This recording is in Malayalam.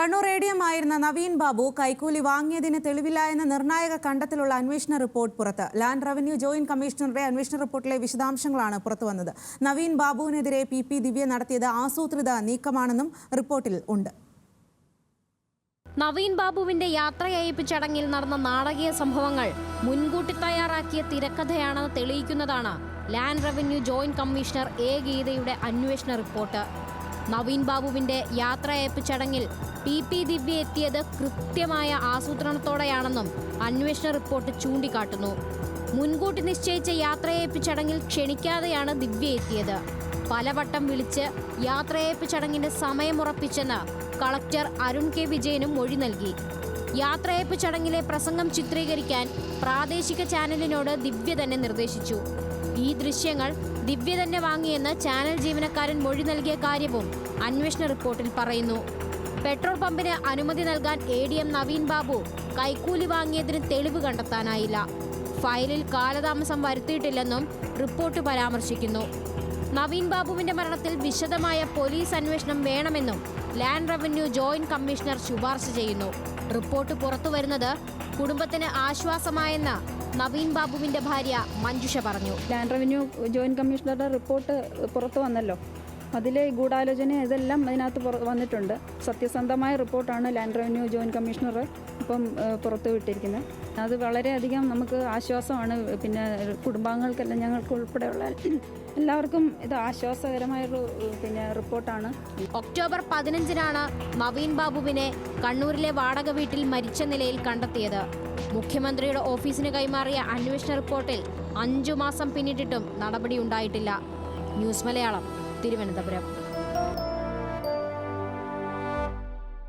കണ്ണൂർ ADM ആയിരുന്ന നവീൻ ബാബു കൈക്കൂലി വാങ്ങിയതിന് തെളിവില്ല എന്ന നിർണായക കണ്ടെത്തലുള്ള അന്വേഷണ റിപ്പോർട്ട് പുറത്ത്. ലാൻഡ് റവന്യൂ ജോയിന്റ് കമ്മീഷണറുടെ അന്വേഷണ റിപ്പോർട്ടിലെ വിശദാംശങ്ങളാണ് പുറത്തുവന്നത്. നവീൻ ബാബുവിനെതിരെ PP ദിവ്യ നടത്തിയത് ആസൂത്രിത നീക്കമാണെന്നും റിപ്പോർട്ടിൽ ഉണ്ട്. നവീൻ ബാബുവിന്റെ യാത്രയയപ്പ് ചടങ്ങിൽ നടന്ന നാടകീയ സംഭവങ്ങൾ മുൻകൂട്ടി തയ്യാറാക്കിയ തിരക്കഥയാണെന്ന് തെളിയിക്കുന്നതാണ് land revenue joint commissioner A ഗീതയുടെ അന്വേഷണ റിപ്പോർട്ട്. നവീൻ ബാബുവിന്റെ യാത്രയയപ്പ് ചടങ്ങിൽ PP ദിവ്യ എത്തിയത് കൃത്യമായ ആസൂത്രണത്തോടെയാണെന്നും അന്വേഷണ റിപ്പോർട്ട് ചൂണ്ടിക്കാട്ടുന്നു. മുൻകൂട്ടി നിശ്ചയിച്ച യാത്രയയപ്പ് ചടങ്ങിൽ ക്ഷണിക്കാതെയാണ് ദിവ്യ എത്തിയത്. പലവട്ടം വിളിച്ച് യാത്രയയപ്പ് ചടങ്ങിന്റെ സമയമുറപ്പിച്ചെന്ന് കളക്ടർ അരുൺ K. വിജയനും മൊഴി നൽകി. യാത്രയയപ്പ് ചടങ്ങിലെ പ്രസംഗം ചിത്രീകരിക്കാൻ പ്രാദേശിക ചാനലിനോട് ദിവ്യ തന്നെ നിർദ്ദേശിച്ചു. ഈ ദൃശ്യങ്ങൾ ദിവ്യ തന്നെ വാങ്ങിയെന്ന് ചാനൽ ജീവനക്കാരൻ മൊഴി നൽകിയ കാര്യവും അന്വേഷണ റിപ്പോർട്ടിൽ പറയുന്നു. പെട്രോൾ പമ്പിന് അനുമതി നൽകാൻ ADM നവീൻ ബാബു കൈക്കൂലി വാങ്ങിയതിന് തെളിവ് കണ്ടെത്താനായില്ല. ഫയലിൽ കാലതാമസം വരുത്തിയിട്ടില്ലെന്നും റിപ്പോർട്ട് പരാമർശിക്കുന്നു. നവീൻ ബാബുവിന്റെ മരണത്തിൽ വിശദമായ പോലീസ് അന്വേഷണം വേണമെന്നും ലാൻഡ് റവന്യൂ ജോയിന്റ് കമ്മീഷണർ ശുപാർശ ചെയ്യുന്നു. റിപ്പോർട്ട് പുറത്തുവരുന്നത് കുടുംബത്തിന് ആശ്വാസമായെന്ന് നവീൻ ബാബുവിന്റെ ഭാര്യ മഞ്ജുഷ പറഞ്ഞു. ലാൻഡ് റവന്യൂ ജോയിന്റ് കമ്മീഷണറുടെ റിപ്പോർട്ട് പുറത്തു വന്നല്ലോ, അതിലെ ഗൂഢാലോചന ഇതെല്ലാം അതിനകത്ത് വന്നിട്ടുണ്ട്. സത്യസന്ധമായ റിപ്പോർട്ടാണ് ലാൻഡ് റവന്യൂ ജോയിന്റ് കമ്മീഷണർ ഇപ്പം പുറത്തുവിട്ടിരിക്കുന്നത്. അത് വളരെയധികം നമുക്ക് ആശ്വാസമാണ്. പിന്നെ കുടുംബാംഗങ്ങൾക്കെല്ലാം ഞങ്ങൾക്ക് ഉൾപ്പെടെയുള്ള എല്ലാവർക്കും ഇത് ആശ്വാസകരമായൊരു റിപ്പോർട്ടാണ്. ഒക്ടോബർ 15-നാണ് നവീൻ ബാബുവിനെ കണ്ണൂരിലെ വാടക വീട്ടിൽ മരിച്ച നിലയിൽ കണ്ടെത്തിയത്. മുഖ്യമന്ത്രിയുടെ ഓഫീസിന് കൈമാറിയ അന്വേഷണ റിപ്പോർട്ടിൽ 5 മാസം പിന്നിട്ടിട്ടും നടപടി ഉണ്ടായിട്ടില്ല. ന്യൂസ് മലയാളം, തിരുവനന്തപുരം.